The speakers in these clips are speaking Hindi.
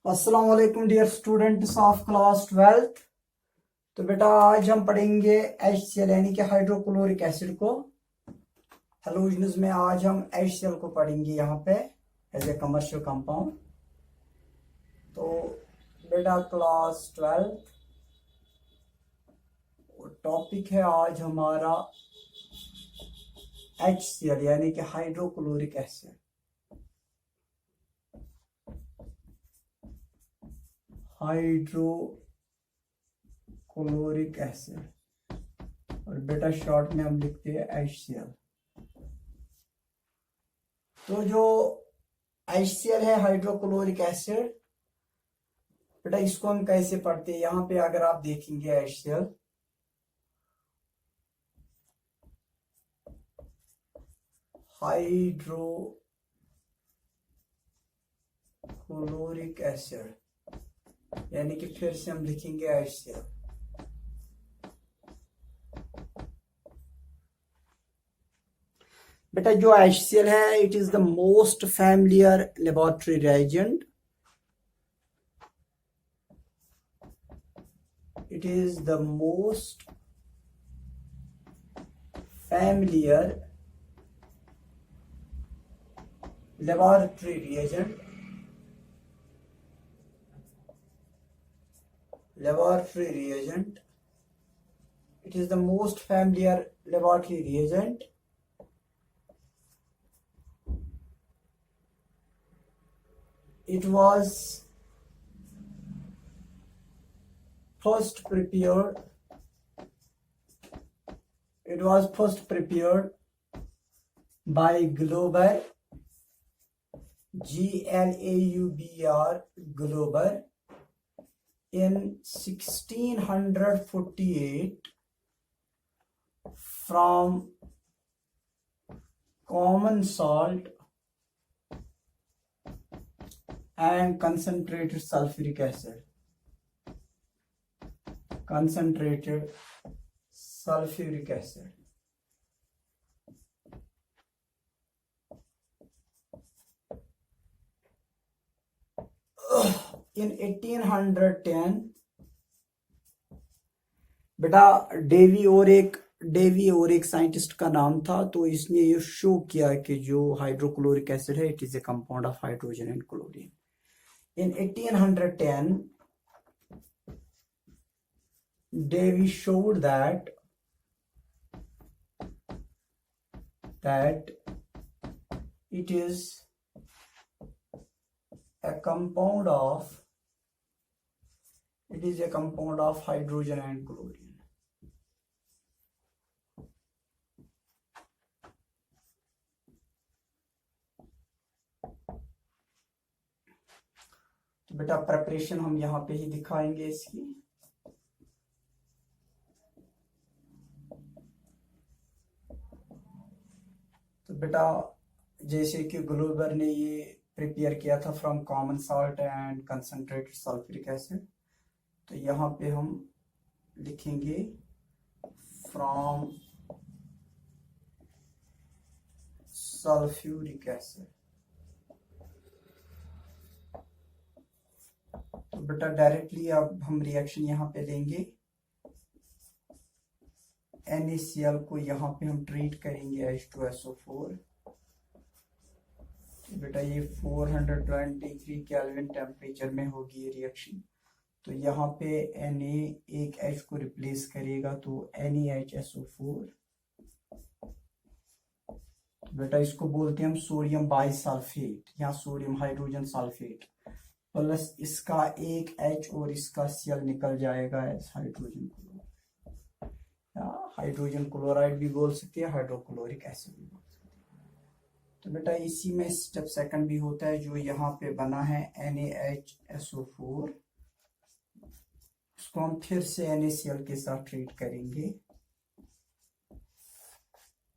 अस्सलाम वालेकुम dear students of class 12th। तो बेटा आज हम पढ़ेंगे HCl यानी कि हाइड्रोक्लोरिक एसिड को। हेलोजन्स में आज हम HCl को पढ़ेंगे यहाँ पे एज ए कमर्शियल कंपाउंड। तो बेटा क्लास 12th टॉपिक है आज हमारा HCl यानी कि हाइड्रोक्लोरिक एसिड। हाइड्रोक्लोरिक एसिड और बेटा शॉर्ट में हम लिखते हैं HCl। तो जो HCl है हाइड्रोक्लोरिक एसिड, बेटा इसको हम कैसे पढ़ते हैं। यहाँ पे अगर आप देखेंगे HCl हाइड्रोक्लोरिक एसिड यानी कि फिर से हम लिखेंगे HCl। बेटा जो HCl है it is the most familiar laboratory reagent. It is the most familiar laboratory reagent it is the most familiar laboratory reagent it was first prepared by Glauber, Glauber, Glauber in 1648 from common salt and concentrated sulfuric acid. In 1810 बेटा डेवी और एक साइंटिस्ट का नाम था। तो इसने ये शो किया कि जो हाइड्रोक्लोरिक एसिड है it is a compound of hydrogen and chlorine. In 1810 Davy showed that it is a compound of hydrogen and chlorine। तो बेटा प्रेपरेशन हम यहाँ पे ही दिखाएंगे इसकी। तो बेटा जैसे कि ग्लोबर ने ये प्रिपेयर किया था from common salt and concentrated sulphuric acid, तो यहाँ पे हम लिखेंगे फ्रॉम सल्फ्यूरिक एसिड। तो बेटा डायरेक्टली अब हम रिएक्शन यहाँ पे लेंगे। NaCl को यहाँ पे हम ट्रीट करेंगे H2SO4। बेटा ये 423 केल्विन टेम्परेचर में होगी ये रिएक्शन। तो यहाँ पे Na एक H को रिप्लेस करेगा तो NaHSO4। बेटा इसको बोलते हैं हम सोडियम बाइसल्फेट या सोडियम हाइड्रोजन सल्फेट, प्लस इसका एक H और इसका Cl निकल जाएगा एज हाइड्रोजन क्लोराइड, या हाइड्रोजन क्लोराइड भी बोल सकते हैं, हाइड्रोक्लोरिक एसिड भी बोल सकते हैं। तो बेटा इसी में स्टेप सेकंड भी होता है जो यहाँ पे बना है NaHSO4, इसको हम फिर से NaCl के साथ ट्रीट करेंगे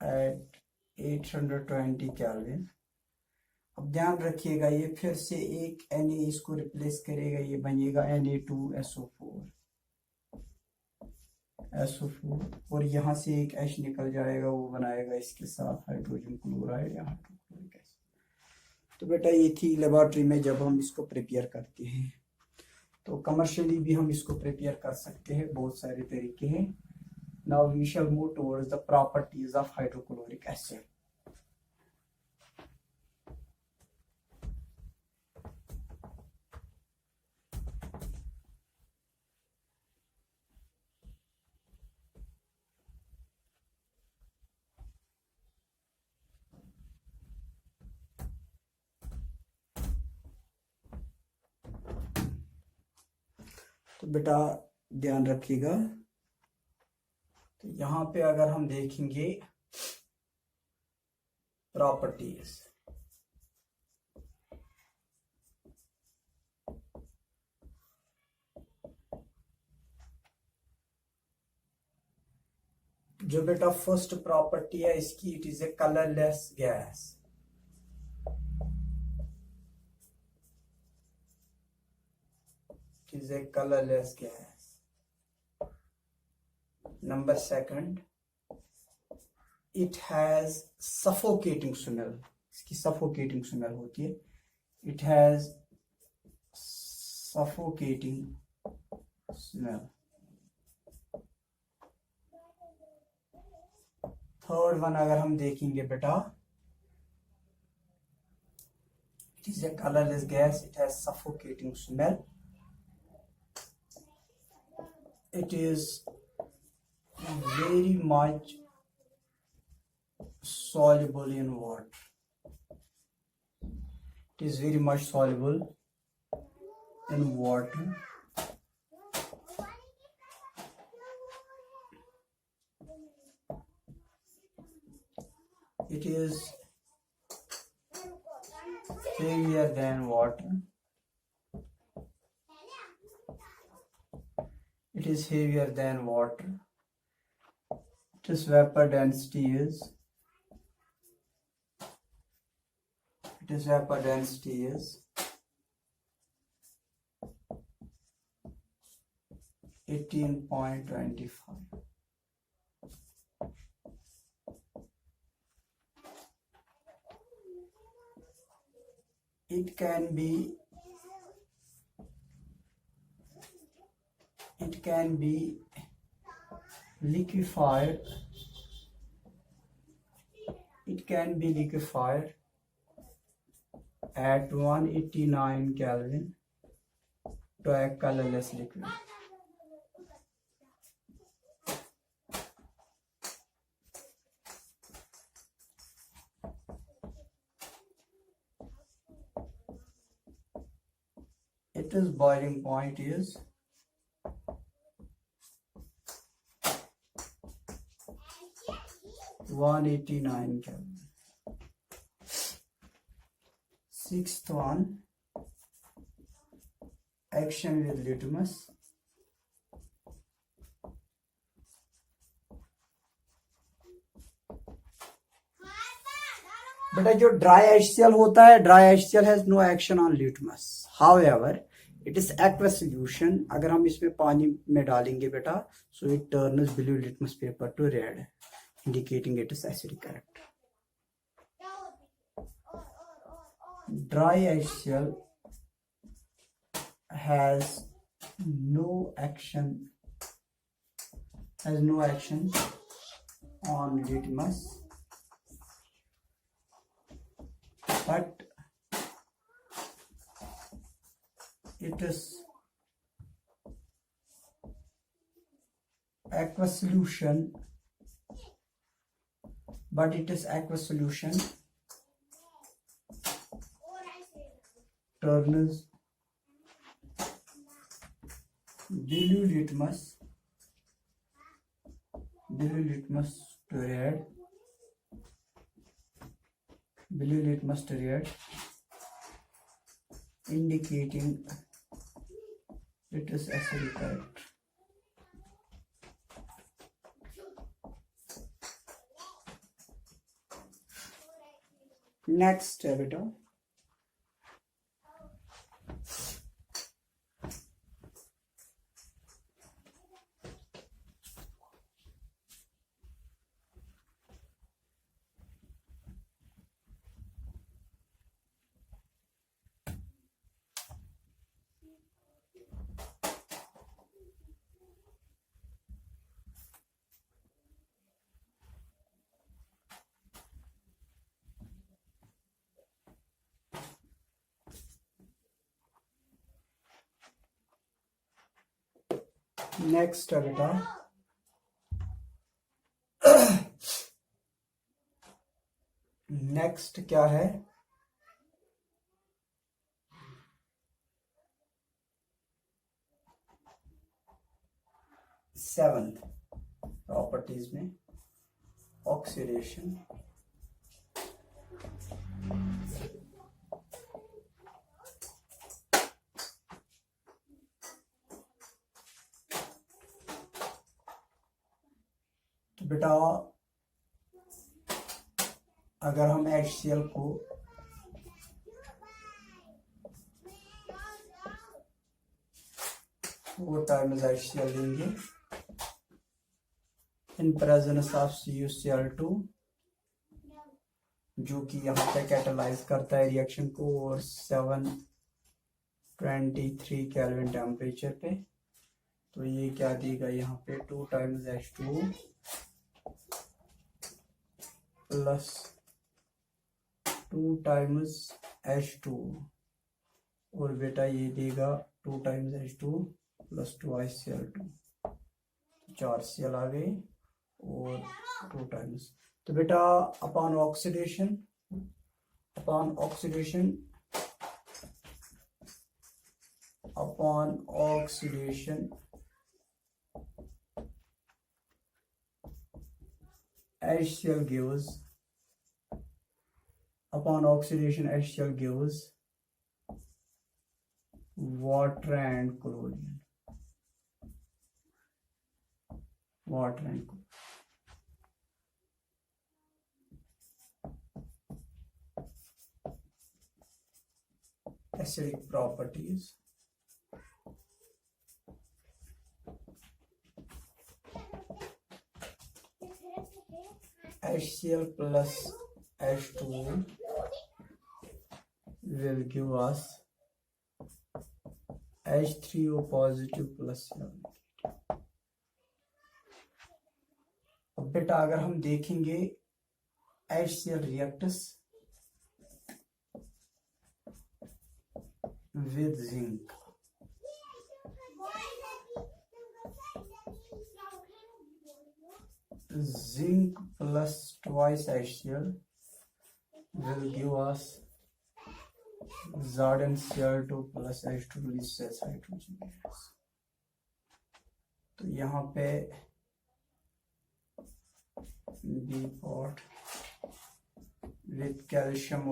एट 820 केल्विन। अब ध्यान रखिएगा ये फिर से एक Na इसको रिप्लेस करेगा, ये बनेगा Na2SO4 और यहाँ से एक H निकल जाएगा, वो बनाएगा इसके साथ हाइड्रोजन क्लोराइड या हाइड्रोक्लोरिक एसिड। तो बेटा ये थी लेबोरेटरी में जब हम इसको प्रिपेयर करते हैं। तो कमर्शियली भी हम इसको प्रिपेयर कर सकते हैं, बहुत सारे तरीके हैं। Now we shall move towards the properties of hydrochloric acid. तो बेटा ध्यान रखिएगा, तो यहाँ पे अगर हम देखेंगे प्रॉपर्टीज, जो बेटा फर्स्ट प्रॉपर्टी है इसकी, it is a colourless gas. It is a colourless gas. Number second, it has suffocating smell. इसकी सफोकेटिंग स्मेल होती है। It has suffocating smell. Third one अगर हम देखेंगे बेटा, it is a colourless gas, it has suffocating smell, it is very much soluble in water. It is very much soluble in water. It is heavier than water. It is heavier than water. Its vapor density is 18.25. It can be liquefied. It can be liquefied at 189 Kelvin to a colorless liquid. Its boiling point is 189 Kelvin. Sixth one, action with litmus. बेटा जो ड्राई HCl होता है, dry HCl has no action on litmus, however it is aqueous solution. अगर हम इसमें पानी में डालेंगे बेटा, so it turns blue litmus paper to red, indicating it is acidic character. Dry HCl has no action on litmus, but it is aqueous solution. Turns blue litmus to red, indicating it is acidic character. Next बेटा, नेक्स्ट है बेटा नेक्स्ट क्या है, सेवंथ प्रॉपर्टीज में ऑक्सीडेशन। तो बेटा अगर हम HCl को वो टाइम्स HCl लेंगे इन प्रेजेंस ऑफ CuCl2, जो कि यहाँ पे कैटालाइज करता है रिएक्शन को और 723 केल्विन टेम्परेचर पे। तो ये क्या देगा यहाँ पे 2 times H2 plus 2 times H2 और बेटा ये देगा 2 times H2 plus 2Cl2, 4 Cl आ गए और 2 टाइम्स। तो बेटा upon oxidation HCl gives water and chlorine. Acidic properties. HCl plus H2 will give us H3O positive plus Cl. अब बेटा अगर हम देखेंगे HCl reacts with zinc, zinc plus twice HCl will give us ZnCl2 plus H2 releases hydrogen gas. तो यहाँ पे B pot with calcium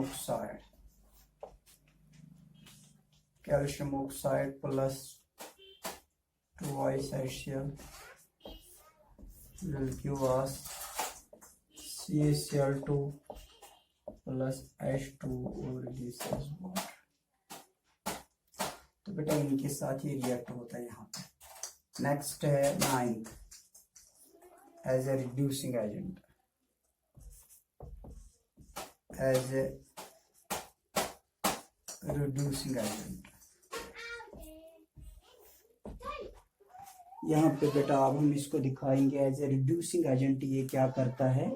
oxide plus twice HCl will give us CaCl2 plus H2 और releases water. तो बेटा इनके साथ ही रिएक्ट होता है यहाँ पे। नेक्स्ट है 9th, as a reducing agent, यहाँ पे बेटा अब हम इसको दिखाएंगे एज ए रिड्यूसिंग एजेंट ये क्या करता है।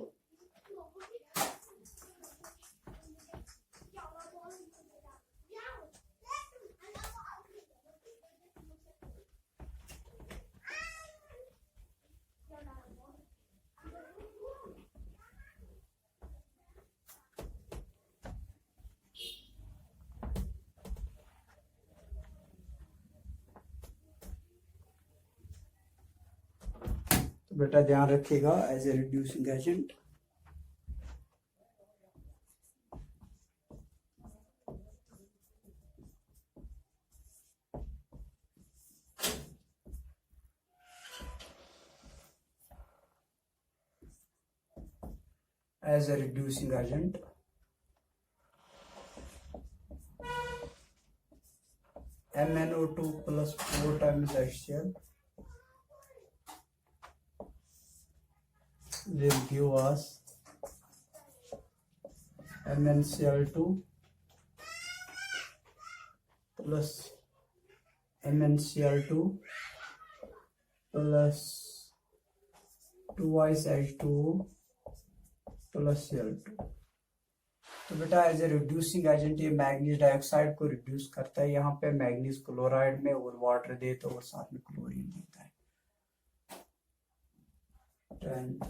तो बेटा ध्यान रखिएगा as a reducing agent MnO2 plus 4 times HCl will give us MnCl2 plus MnCl2 plus 2 H2O plus Cl2। तो बेटा एज ए रिड्यूसिंग एजेंट ये मैग्नीज डाइऑक्साइड को रिड्यूस करता है। यहाँ पे मैग्नीज क्लोराइड में और वाटर दे तो और साथ में क्लोरीन देता है। 10th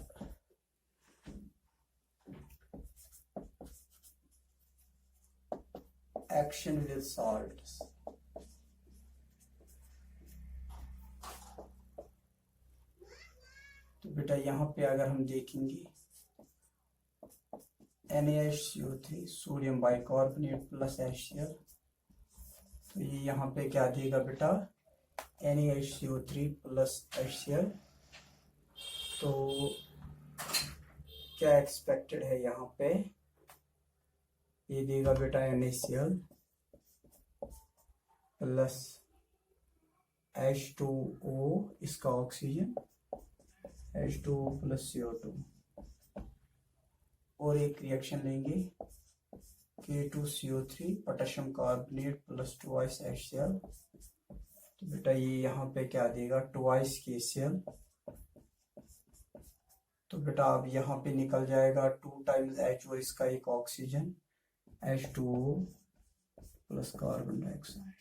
action with salts. तो बेटा यहाँ पे अगर हम देखेंगे NaHCO3 sodium bicarbonate plus HCl, तो ये यहाँ पे क्या देगा बेटा NaHCO3 प्लस HCl। तो क्या एक्सपेक्टेड है यहाँ पे, ये देगा बेटा NaCl प्लस H2O, इसका ऑक्सीजन H2O प्लस CO2, और एक रिएक्शन लेंगे K2CO3 potassium carbonate plus 2 HCl। तो बेटा ये यहाँ पे क्या देगा 2 KCl। तो बेटा अब यहाँ पे निकल जाएगा 2 टाइम्स H और इसका एक oxygen H2O plus carbon dioxide.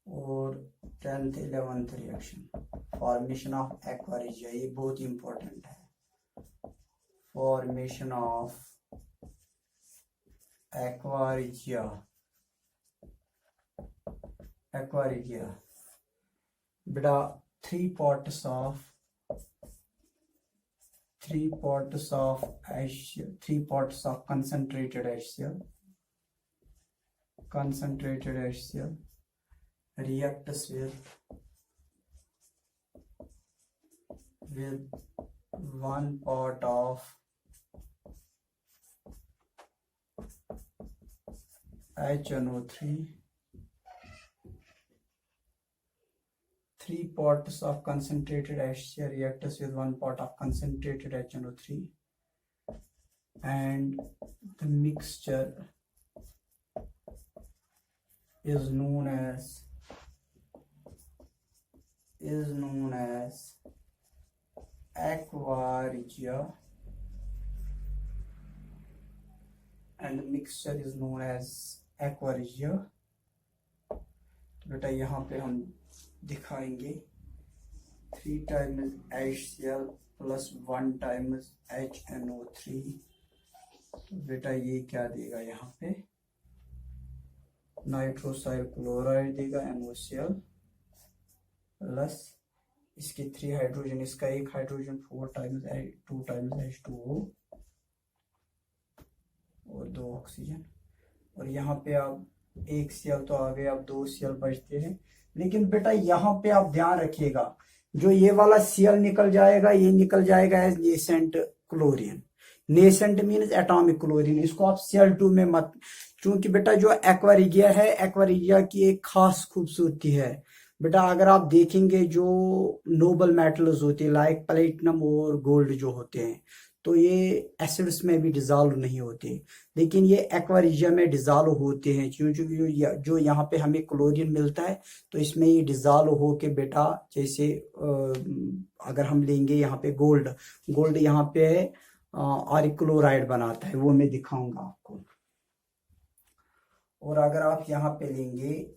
और 10th 11th reaction formation of aqua regia, ये बहुत इंपॉर्टेंट है। Formation of aqua regia, aqua regia बेटा 3 parts of HCl, 3 parts of concentrated HCl reacts with 1 part of HNO3, 3 parts of concentrated HCl reacts with 1 part of concentrated HNO3, and the mixture is known as aqua regia, and the mixture is known as aqua regia। तो बेटा यहाँ पे हम दिखाएंगे 3 times HCl plus 1 times HNO3। तो बेटा ये क्या देगा यहाँ पे नाइट्रोसाइल क्लोराइड देगा NaCl प्लस इसके 3 हाइड्रोजन, इसका एक हाइड्रोजन 4 टाइम्स 2 टाइम्स H2O और 2 ऑक्सीजन। और यहाँ पे आप 1 Cl तो आ गए, अब 2 Cl बचते हैं। लेकिन बेटा यहाँ पे आप ध्यान रखिएगा, जो ये वाला Cl निकल जाएगा, ये निकल जाएगा as nascent chlorine. Nascent means atomic chlorine, इसको आप Cl2 में मत, क्योंकि बेटा जो एक्वा रिजिया है, एक्वा रिजिया की एक खास खूबसूरती है बेटा, अगर आप देखेंगे जो नोबल मेटल्स होते हैं लाइक प्लेटिनम और गोल्ड जो होते हैं, तो ये एसिड्स में भी डिजॉल्व नहीं होते, लेकिन ये एक्वा रिजिया में डिजॉल्व होते हैं, क्योंकि जो यहाँ पे हमें क्लोरीन मिलता है तो इसमें ये डिजॉल्व हो के बेटा, जैसे अगर हम लेंगे यहाँ पे गोल्ड यहाँ पे आरिक क्लोराइड बनाता है, वो मैं दिखाऊंगा आपको। और अगर आप यहाँ पे लेंगे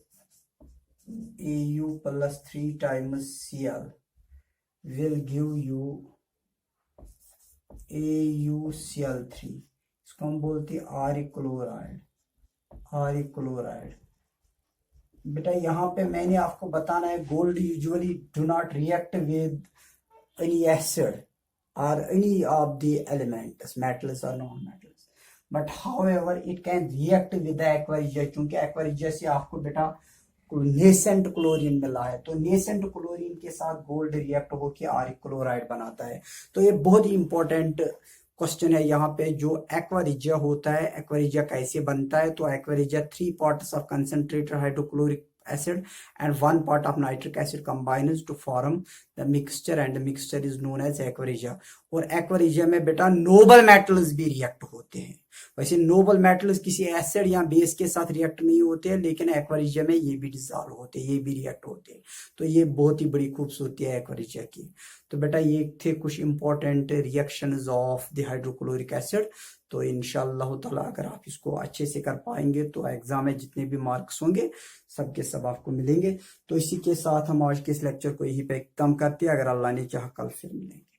Au plus 3 times Cl will give you AuCl3, इसको हम बोलते हैं आरिक क्लोराइड। बेटा यहाँ पे मैंने आपको बताना है, gold usually do not react with any acid or any of the elements, metals or non-metals, but however it can react with the aqua regia, क्योंकि aqua regia से आपको बेटा नेसेंट क्लोरीन मिला है, तो नेसेंट क्लोरीन के साथ गोल्ड रिएक्ट होकर आरिक क्लोराइड बनाता है। तो ये बहुत ही इंपॉर्टेंट क्वेश्चन है यहाँ पे, जो एक्वा रिजिया होता है, एक्वा रिजिया कैसे बनता है। तो aqua regia 3 parts of concentrated hydrochloric acid and 1 part of nitric acid combines to form the mixture, and the mixture is known as aqua regia। और एक्वा रिजिया में बेटा नोबल मेटल्स भी रिएक्ट होते हैं। वैसे नोबल मेटल्स किसी एसिड या बेस के साथ रिएक्ट नहीं होते हैं, लेकिन एक्वारिजिया में ये भी डिजॉल्व होते हैं, ये भी रिएक्ट होते हैं। तो ये बहुत ही बड़ी खूबसूरती है एक्वारिजिया की। तो बेटा ये थे कुछ important reactions of the hydrochloric acid. तो इंशाअल्लाह ताला अगर आप इसको अच्छे से कर पाएंगे तो एग्जाम में जितने भी मार्क्स होंगे सबके सब आपको मिलेंगे। तो इसी के साथ हम आज के इस लेक्चर को यही पे कम करते हैं। अगर अल्लाह ने चाहा कल फिर मिलेंगे।